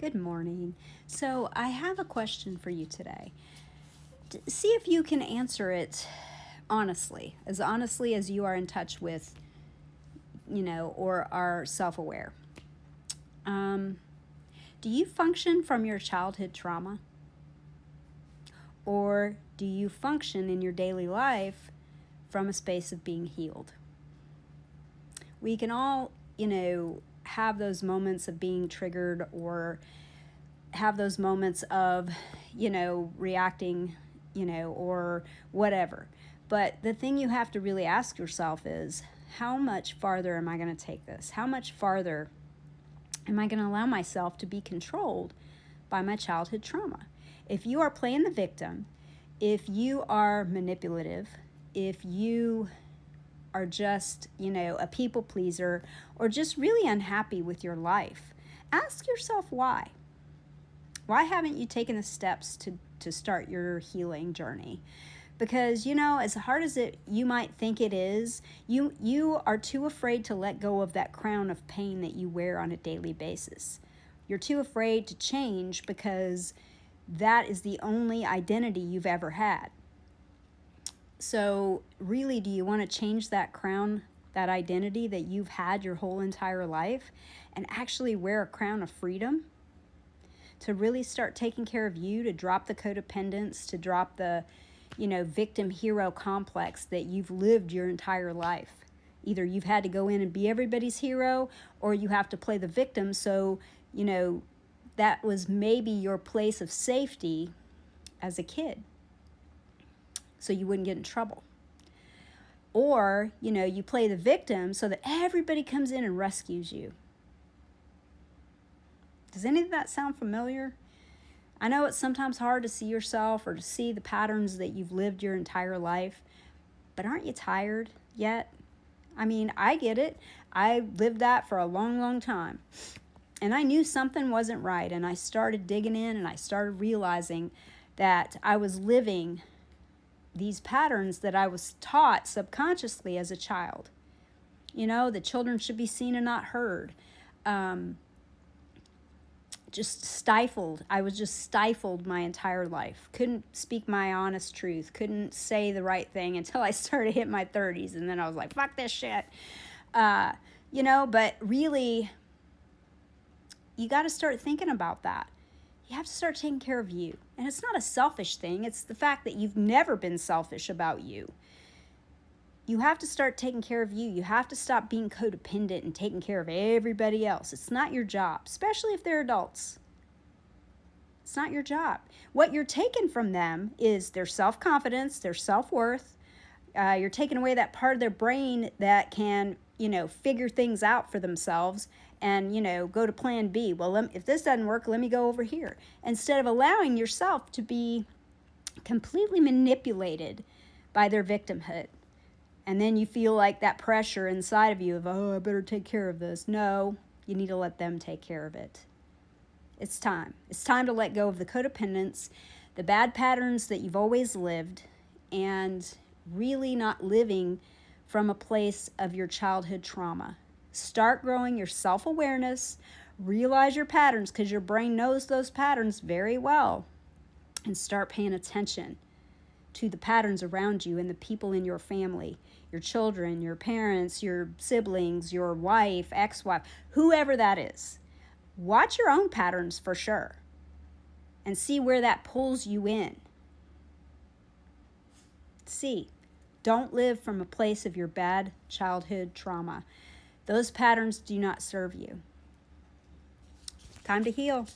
Good morning. So, I have a question for you today. See if you can answer it honestly as you are in touch with, or are self aware. Um, do you function from your childhood trauma? Or do you function in your daily life from a space of being healed? We can all, have those moments of being triggered or have those moments of, reacting, or whatever. But the thing you have to really ask yourself is, how much farther am I going to take this? How much farther am I going to allow myself to be controlled by my childhood trauma? If you are playing the victim, if you are manipulative, if you are just, a people pleaser, or just really unhappy with your life, ask yourself why. Why haven't you taken the steps to start your healing journey? Because, as hard as you might think it is, you are too afraid to let go of that crown of pain that you wear on a daily basis. You're too afraid to change because that is the only identity you've ever had. So really, do you want to change that crown, that identity that you've had your whole entire life, and actually wear a crown of freedom? To really start taking care of you, to drop the codependence, to drop the, victim hero complex that you've lived your entire life. Either you've had to go in and be everybody's hero, or you have to play the victim. So, that was maybe your place of safety as a kid, so you wouldn't get in trouble. Or, you play the victim so that everybody comes in and rescues you. Does any of that sound familiar? I know it's sometimes hard to see yourself or to see the patterns that you've lived your entire life, but aren't you tired yet? I mean, I get it. I lived that for a long, long time. And I knew something wasn't right, and I started digging in and I started realizing that I was living these patterns that I was taught subconsciously as a child. The children should be seen and not heard. Just stifled. I was just stifled my entire life. Couldn't speak my honest truth. Couldn't say the right thing until I started hitting my 30s. And then I was like, fuck this shit. But really, you got to start thinking about that. You have to start taking care of you. And it's not a selfish thing. It's the fact that you've never been selfish about you. You have to start taking care of you. You have to stop being codependent and taking care of everybody else. It's not your job, especially if they're adults. It's not your job. What you're taking from them is their self-confidence, their self-worth. You're taking away that part of their brain that can, figure things out for themselves and, go to plan B. Well, if this doesn't work, let me go over here. Instead of allowing yourself to be completely manipulated by their victimhood. And then you feel like that pressure inside of you of, I better take care of this. No, you need to let them take care of it. It's time. It's time to let go of the codependence, the bad patterns that you've always lived, and really not living from a place of your childhood trauma. Start growing your self-awareness, realize your patterns because your brain knows those patterns very well, and start paying attention to the patterns around you and the people in your family, your children, your parents, your siblings, your wife, ex-wife, whoever that is. Watch your own patterns for sure and see where that pulls you in. See, don't live from a place of your bad childhood trauma. Those patterns do not serve you. Time to heal.